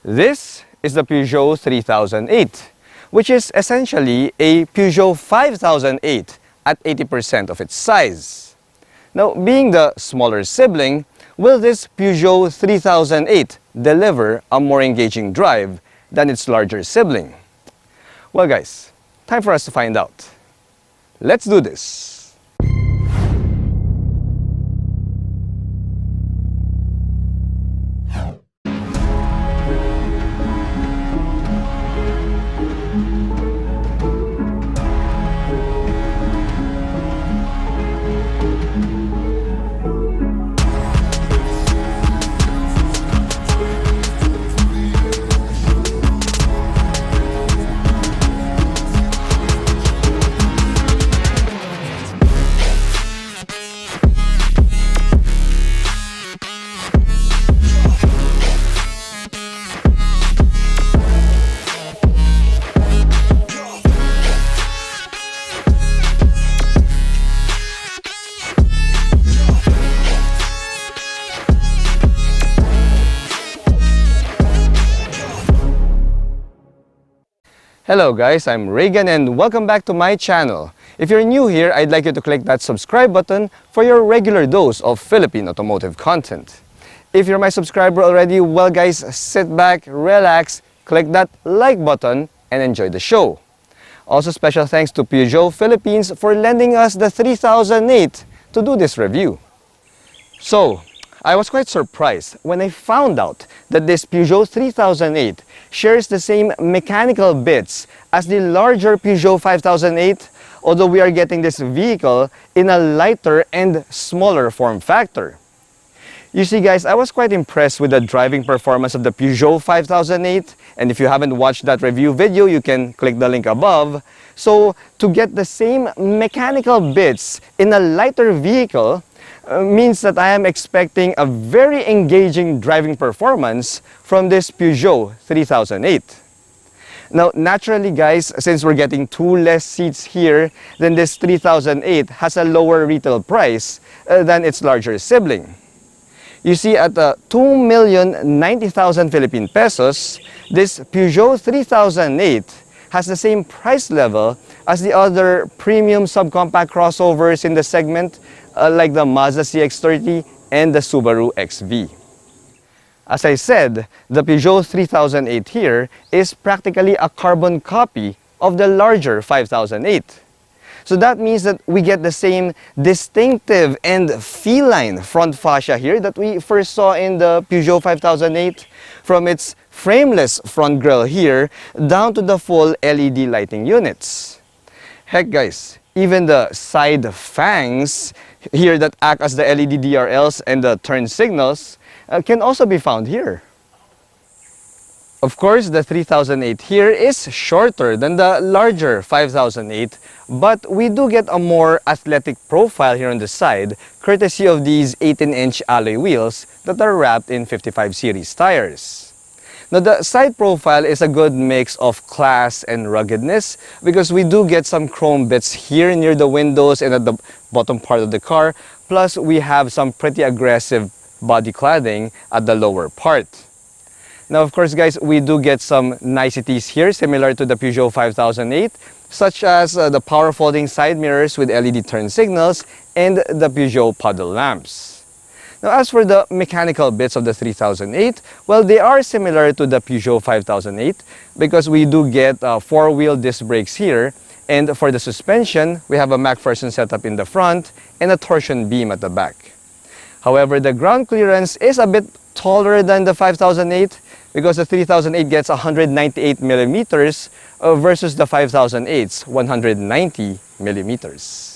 This is the Peugeot 3008, which is essentially a Peugeot 5008 at 80% of its size. Now, being the smaller sibling, will this Peugeot 3008 deliver a more engaging drive than its larger sibling? Well guys, time for us to find out. Let's do this! Hello guys, I'm Reagan and welcome back to my channel. If you're new here, I'd like you to click that subscribe button for your regular dose of Philippine automotive content. If you're my subscriber already, well guys, sit back, relax, click that like button and enjoy the show. Also special thanks to Peugeot Philippines for lending us the 3008 to do this review. So, I was quite surprised when I found out that this Peugeot 3008 shares the same mechanical bits as the larger Peugeot 5008, although we are getting this vehicle in a lighter and smaller form factor. You see guys, I was quite impressed with the driving performance of the Peugeot 5008, and if you haven't watched that review video, you can click the link above. So, to get the same mechanical bits in a lighter vehicle means that I am expecting a very engaging driving performance from this Peugeot 3008. Now, naturally guys, since we're getting two less seats here, then this 3008 has a lower retail price than its larger sibling. You see, at 2,090,000 Philippine pesos, this Peugeot 3008 has the same price level as the other premium subcompact crossovers in the segment, like the Mazda CX30 and the Subaru Xv. As I said, the Peugeot 3008 here is practically a carbon copy of the larger 5008. So that means that we get the same distinctive and feline front fascia here that we first saw in the Peugeot 5008, from its frameless front grille here down to the full LED lighting units. Heck guys, even the side fangs here that act as the LED DRLs and the turn signals can also be found here. Of course, the 3008 here is shorter than the larger 5008, but we do get a more athletic profile here on the side, courtesy of these 18-inch alloy wheels that are wrapped in 55 series tires. Now, the side profile is a good mix of class and ruggedness because we do get some chrome bits here near the windows and at the bottom part of the car, plus we have some pretty aggressive body cladding at the lower part. Now, of course, guys, we do get some niceties here similar to the Peugeot 5008, such as the power folding side mirrors with LED turn signals and the Peugeot puddle lamps. Now, as for the mechanical bits of the 3008, well, they are similar to the Peugeot 5008 because we do get four-wheel disc brakes here, and for the suspension, we have a MacPherson setup in the front and a torsion beam at the back. However, the ground clearance is a bit taller than the 5008 because the 3008 gets 198 millimeters versus the 5008's 190 millimeters.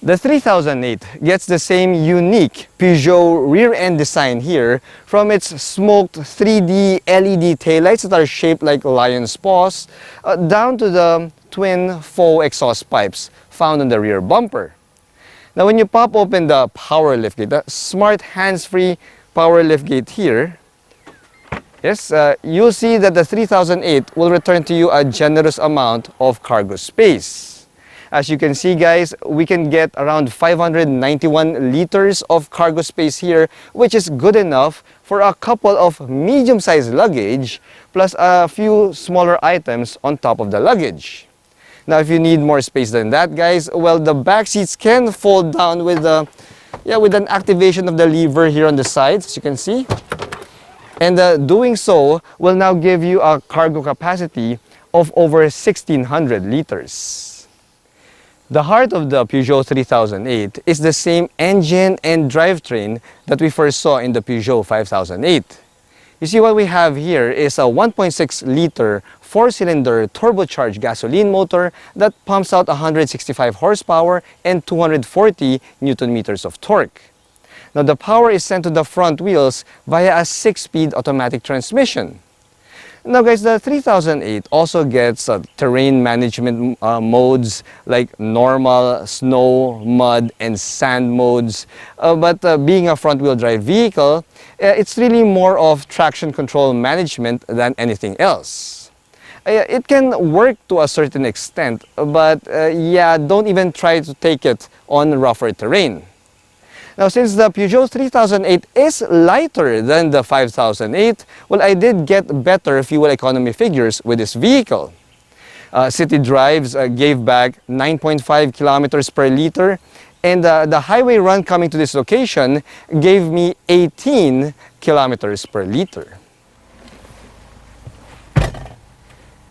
The 3008 gets the same unique Peugeot rear-end design here, from its smoked 3D LED taillights that are shaped like lion's paws down to the twin faux exhaust pipes found on the rear bumper. Now, when you pop open the power liftgate, the smart hands-free power liftgate here, yes, you'll see that the 3008 will return to you a generous amount of cargo space. As you can see, guys, we can get around 591 liters of cargo space here, which is good enough for a couple of medium-sized luggage plus a few smaller items on top of the luggage. Now, if you need more space than that, guys, well, the back seats can fold down with an activation of the lever here on the sides, as you can see. And doing so will now give you a cargo capacity of over 1,600 liters. The heart of the Peugeot 3008 is the same engine and drivetrain that we first saw in the Peugeot 5008. You see, what we have here is a 1.6-liter 4-cylinder turbocharged gasoline motor that pumps out 165 horsepower and 240 newton meters of torque. Now, the power is sent to the front wheels via a 6-speed automatic transmission. Now, guys, the 3008 also gets terrain management modes like normal, snow, mud, and sand modes. But being a front-wheel drive vehicle, it's really more of traction control management than anything else. It can work to a certain extent, but don't even try to take it on rougher terrain. Now, since the Peugeot 3008 is lighter than the 5008, well, I did get better fuel economy figures with this vehicle. City drives gave back 9.5 kilometers per liter, and the highway run coming to this location gave me 18 kilometers per liter.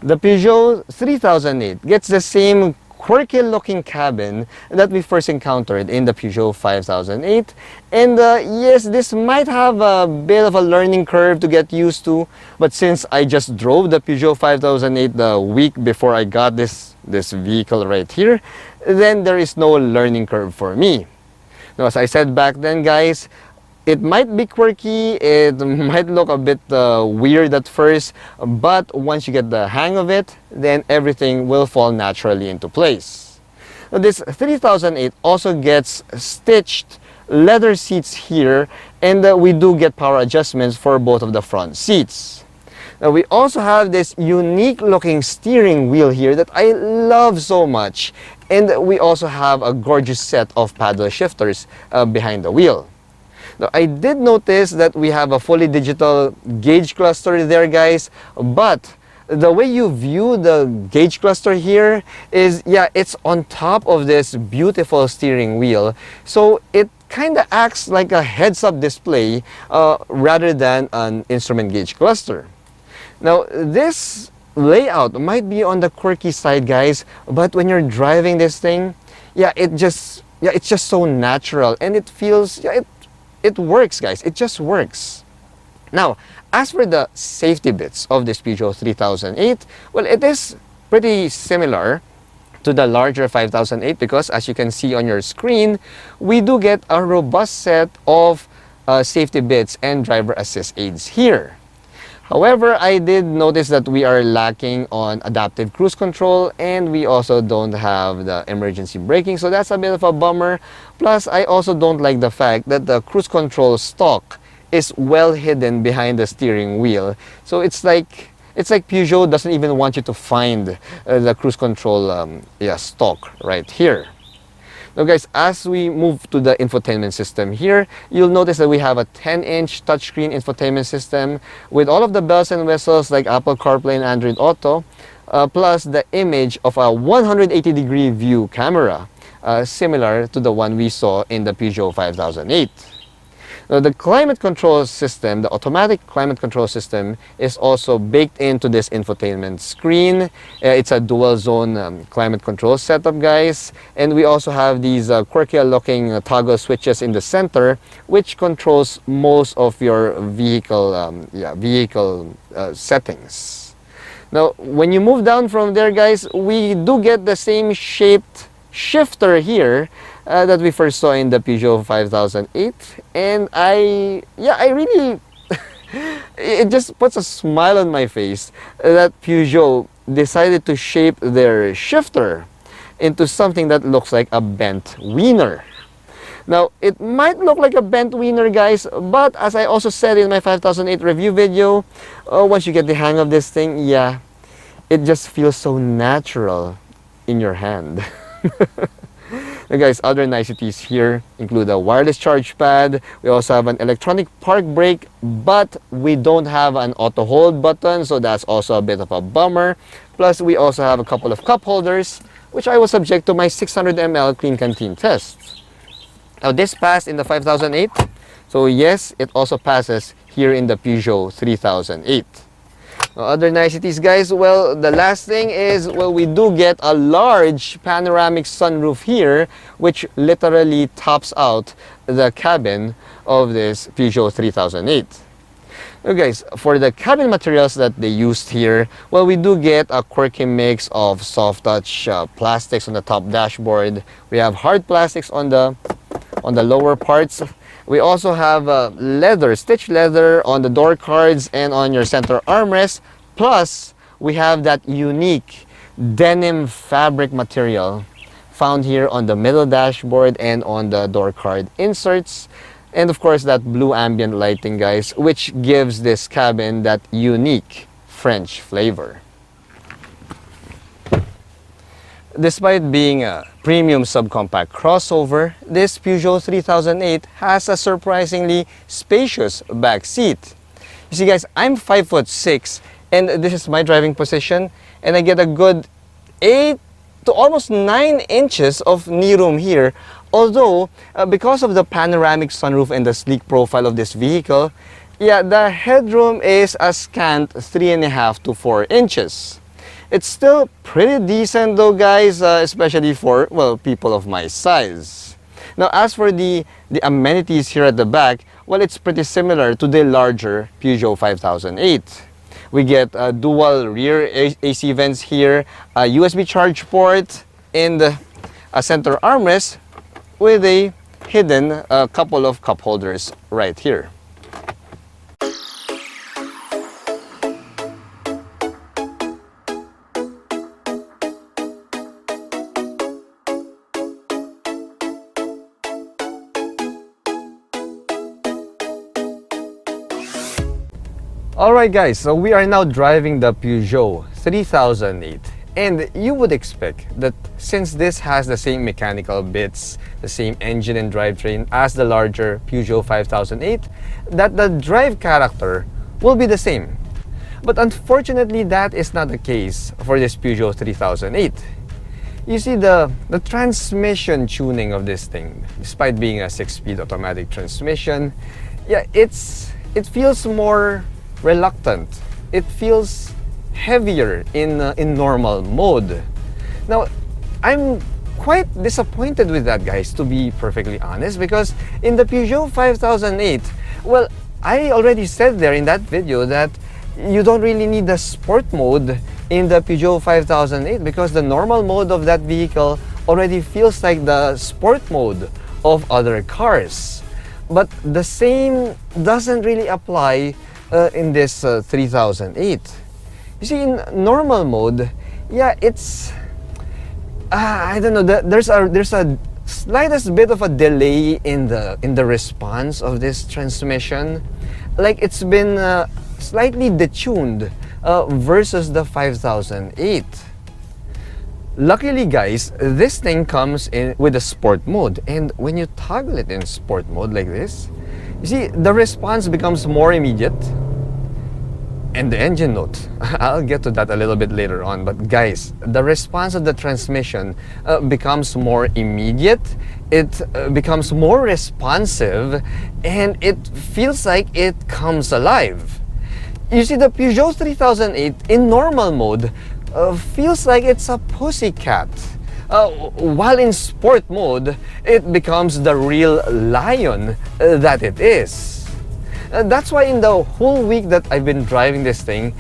The Peugeot 3008 gets the same quirky looking cabin that we first encountered in the Peugeot 5008, and yes, this might have a bit of a learning curve to get used to, but since I just drove the Peugeot 5008 the week before I got this vehicle right here, then there is no learning curve for me. Now, as I said back then, guys, it might be quirky, it might look a bit weird at first, but once you get the hang of it, then everything will fall naturally into place. Now, this 3008 also gets stitched leather seats here, and we do get power adjustments for both of the front seats. Now, we also have this unique looking steering wheel here that I love so much, and we also have a gorgeous set of paddle shifters behind the wheel. Now, I did notice that we have a fully digital gauge cluster there, guys, but the way you view the gauge cluster here is, it's on top of this beautiful steering wheel. So it kind of acts like a heads-up display rather than an instrument gauge cluster. Now, this layout might be on the quirky side, guys, but when you're driving this thing, it's just so natural, and it feels, it works, guys. It just works. Now, as for the safety bits of this Peugeot 3008, well, it is pretty similar to the larger 5008 because, as you can see on your screen, we do get a robust set of safety bits and driver assist aids here. However, I did notice that we are lacking on adaptive cruise control, and we also don't have the emergency braking, so that's a bit of a bummer. Plus, I also don't like the fact that the cruise control stalk is well hidden behind the steering wheel. So it's like Peugeot doesn't even want you to find the cruise control stalk right here. Now, guys, as we move to the infotainment system here, you'll notice that we have a 10-inch touchscreen infotainment system with all of the bells and whistles like Apple CarPlay and Android Auto, plus the image of a 180-degree view camera, similar to the one we saw in the Peugeot 5008. Now, the climate control system, the automatic climate control system, is also baked into this infotainment screen. It's a dual zone climate control setup, guys. And we also have these quirky looking toggle switches in the center, which controls most of your vehicle settings. Now, when you move down from there, guys, we do get the same shaped shifter here that we first saw in the Peugeot 5008, and I really it just puts a smile on my face that Peugeot decided to shape their shifter into something that looks like a bent wiener. Now, it might look like a bent wiener, guys, but as I also said in my 5008 review video, once you get the hang of this thing, it just feels so natural in your hand. Now guys, other niceties here include a wireless charge pad. We also have an electronic park brake, but we don't have an auto hold button, so that's also a bit of a bummer. Plus, we also have a couple of cup holders, which I will subject to my 600 ml clean canteen test. Now this passed in the 5008, so yes, it also passes here in the Peugeot 3008. Other niceties, guys, well, the last thing is, well, we do get a large panoramic sunroof here, which literally tops out the cabin of this Peugeot 3008. Now, guys, for the cabin materials that they used here, well, we do get a quirky mix of soft touch plastics on the top dashboard. We have hard plastics on the lower parts. We also have leather, stitched leather on the door cards and on your center armrest. Plus, we have that unique denim fabric material found here on the middle dashboard and on the door card inserts. And of course, that blue ambient lighting, guys, which gives this cabin that unique French flavor. Despite being a premium subcompact crossover, this Peugeot 3008 has a surprisingly spacious back seat. You see, guys, I'm 5'6", and this is my driving position, and I get a good 8 to almost 9 inches of knee room here. Although, because of the panoramic sunroof and the sleek profile of this vehicle, yeah, the headroom is a scant 3.5 to 4 inches. It's still pretty decent though, guys, especially for, well, people of my size. Now, as for the amenities here at the back, well, it's pretty similar to the larger Peugeot 5008. We get dual rear AC vents here, a USB charge port, and a center armrest with a hidden couple of cup holders right here. Alright guys, so we are now driving the Peugeot 3008, and you would expect that since this has the same mechanical bits, the same engine and drivetrain as the larger Peugeot 5008, that the drive character will be the same. But unfortunately, that is not the case for this Peugeot 3008. You see, the transmission tuning of this thing, despite being a 6-speed automatic transmission, yeah, it feels more reluctant. It feels heavier in normal mode. Now, I'm quite disappointed with that, guys, to be perfectly honest, because in the Peugeot 5008, well, I already said there in that video that you don't really need the sport mode in the Peugeot 5008 because the normal mode of that vehicle already feels like the sport mode of other cars. But the same doesn't really apply in this 3008. You see, in normal mode, yeah, it's I don't know. There's a slightest bit of a delay in the response of this transmission, like it's been slightly detuned versus the 5008. Luckily, guys, this thing comes in with a sport mode, and when you toggle it in sport mode like this, you see the response becomes more immediate. And the engine note, I'll get to that a little bit later on, but guys, the response of the transmission becomes more immediate, it becomes more responsive, and it feels like it comes alive. You see, the Peugeot 3008 in normal mode feels like it's a pussycat, while in sport mode, it becomes the real lion that it is. That's why in the whole week that I've been driving this thing,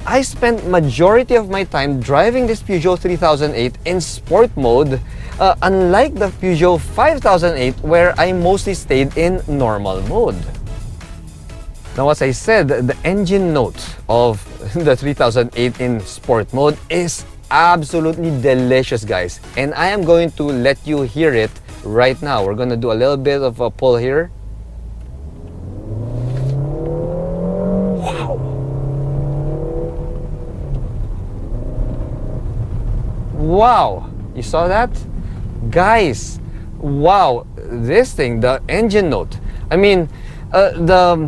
I spent majority of my time driving this Peugeot 3008 in sport mode, unlike the Peugeot 5008 where I mostly stayed in normal mode. Now, as I said, the engine note of the 3008 in sport mode is absolutely delicious, guys, and I am going to let you hear it right now. We're going to do a little bit of a pull here. Wow, you saw that? guys, wow, this thing, the engine note. I mean, the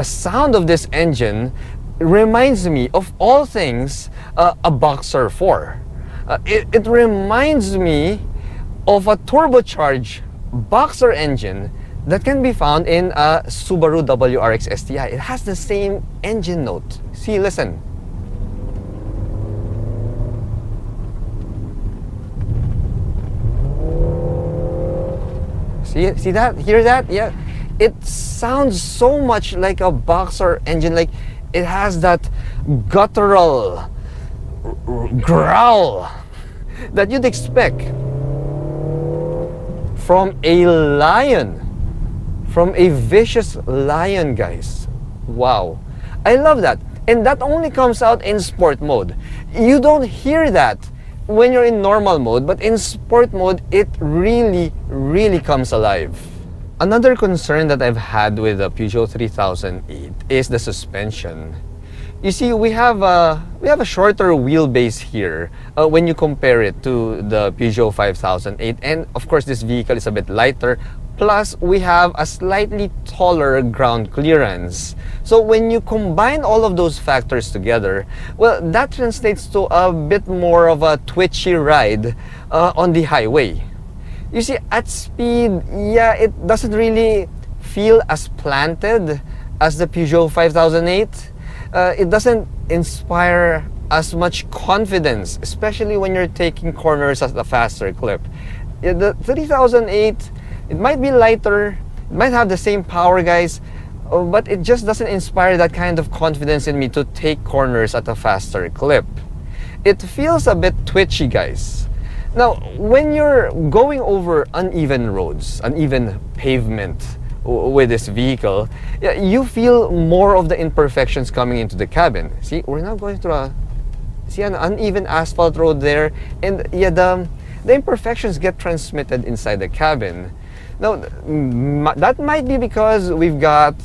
sound of this engine reminds me of all things a Boxer 4. It reminds me of a turbocharged Boxer engine that can be found in a Subaru WRX STI. It has the same engine note. See, listen. See that? Hear that? Yeah. It sounds so much like a Boxer engine. Like it has that guttural growl that you'd expect from a lion, from a vicious lion, guys. Wow. I love that. And that only comes out in sport mode. You don't hear that when you're in normal mode, but in sport mode, it really, really comes alive. Another concern that I've had with the Peugeot 3008 is the suspension. You see, we have a shorter wheelbase here when you compare it to the Peugeot 5008, and of course this vehicle is a bit lighter. Plus, we have a slightly taller ground clearance. So when you combine all of those factors together, well, that translates to a bit more of a twitchy ride on the highway. You see, at speed, yeah, it doesn't really feel as planted as the Peugeot 5008. It doesn't inspire as much confidence, especially when you're taking corners at a faster clip. The 3008, it might be lighter, it might have the same power, guys, but it just doesn't inspire that kind of confidence in me to take corners at a faster clip. It feels a bit twitchy, guys. Now, when you're going over uneven roads, uneven pavement with this vehicle, you feel more of the imperfections coming into the cabin. See, we're now going through an uneven asphalt road there, and yeah, the imperfections get transmitted inside the cabin. Now, that might be because we've got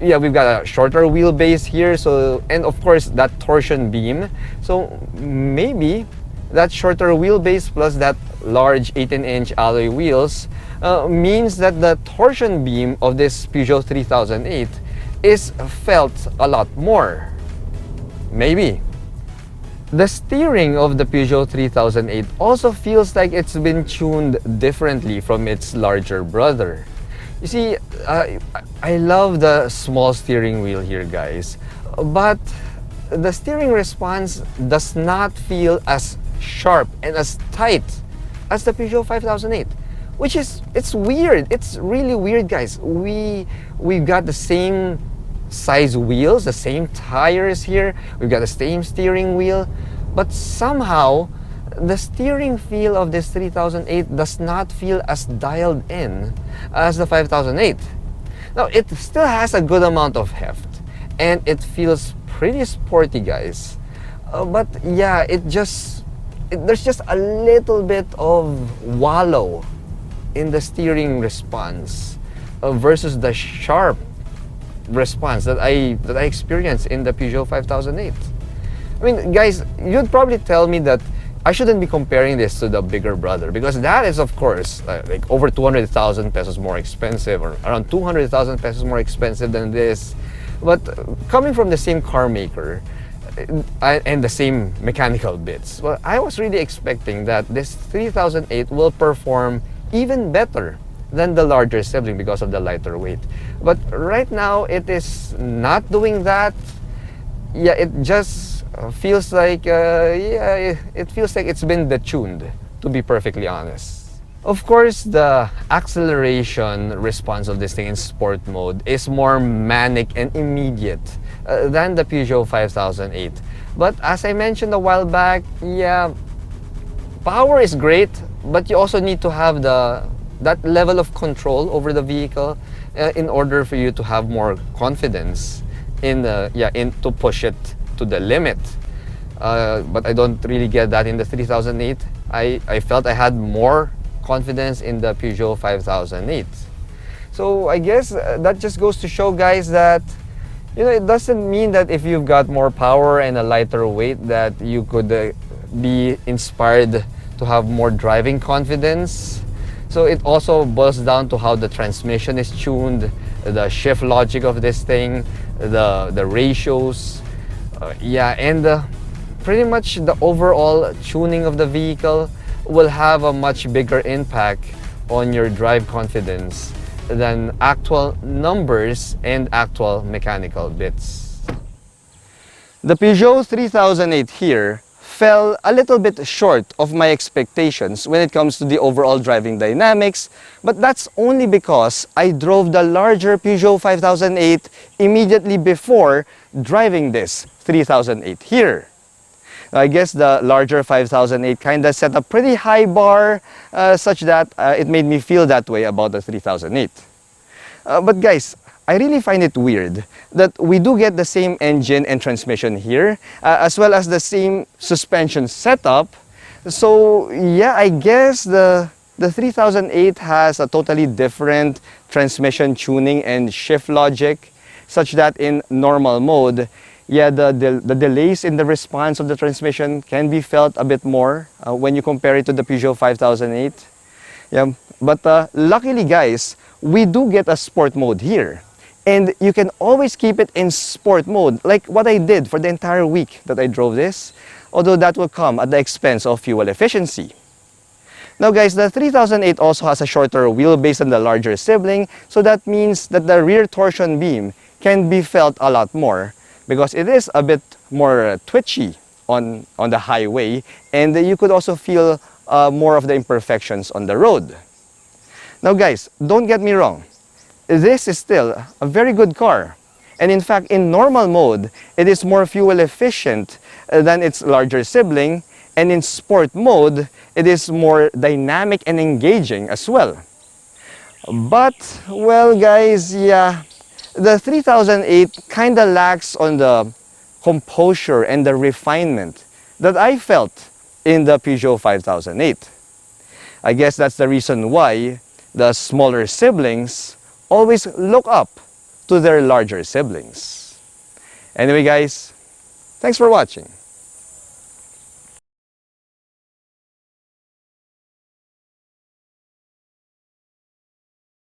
a shorter wheelbase here, so, and of course that torsion beam. So maybe that shorter wheelbase plus that large 18-inch alloy wheels means that the torsion beam of this Peugeot 3008 is felt a lot more. Maybe. The steering of the Peugeot 3008 also feels like it's been tuned differently from its larger brother. You see, I love the small steering wheel here, guys, but the steering response does not feel as sharp and as tight as the Peugeot 5008, which is, it's weird. It's really weird, guys. We've got the same size wheels, the same tires here, we've got the same steering wheel, but somehow the steering feel of this 3008 does not feel as dialed in as the 5008. Now, it still has a good amount of heft and it feels pretty sporty, guys, but yeah, there's just a little bit of wallow in the steering response versus the sharp response that I experienced in the Peugeot 5008. I mean, guys, you'd probably tell me that I shouldn't be comparing this to the bigger brother, because that is, of course, like over 200,000 pesos more expensive, or around 200,000 pesos more expensive than this. But coming from the same car maker and the same mechanical bits, well, I was really expecting that this 3008 will perform even better than the larger sibling because of the lighter weight. But right now, it is not doing that. Yeah, it just feels like, it feels like it's been detuned, to be perfectly honest. Of course, the acceleration response of this thing in sport mode is more manic and immediate than the Peugeot 5008. But as I mentioned a while back, yeah, power is great, but you also need to have that level of control over the vehicle in order for you to have more confidence to push it to the limit. But I don't really get that in the 3008. I felt I had more confidence in the Peugeot 5008. So I guess that just goes to show, guys, that it doesn't mean that if you've got more power and a lighter weight that you could be inspired to have more driving confidence. So it also boils down to how the transmission is tuned, the shift logic of this thing, the ratios, and pretty much the overall tuning of the vehicle will have a much bigger impact on your drive confidence than actual numbers and actual mechanical bits. The Peugeot 3008 here fell a little bit short of my expectations when it comes to the overall driving dynamics, but that's only because I drove the larger Peugeot 5008 immediately before driving this 3008 here. I guess the larger 5008 kind of set a pretty high bar such that it made me feel that way about the 3008. But guys, I really find it weird that we do get the same engine and transmission here, as well as the same suspension setup. So yeah, I guess the 3008 has a totally different transmission tuning and shift logic, such that in normal mode, yeah, the delays in the response of the transmission can be felt a bit more when you compare it to the Peugeot 5008. Yeah, but luckily guys, we do get a sport mode here. And you can always keep it in sport mode, like what I did for the entire week that I drove this, although that will come at the expense of fuel efficiency. Now guys, the 3008 also has a shorter wheelbase than the larger sibling, so that means that the rear torsion beam can be felt a lot more because it is a bit more twitchy on the highway, and you could also feel more of the imperfections on the road. Now guys, don't get me wrong. This is still a very good car. And in fact, in normal mode, it is more fuel efficient than its larger sibling. And in sport mode, it is more dynamic and engaging as well. But, well guys, yeah, the 3008 kind of lacks on the composure and the refinement that I felt in the Peugeot 5008. I guess that's the reason why the smaller siblings always look up to their larger siblings. Anyway guys, thanks for watching.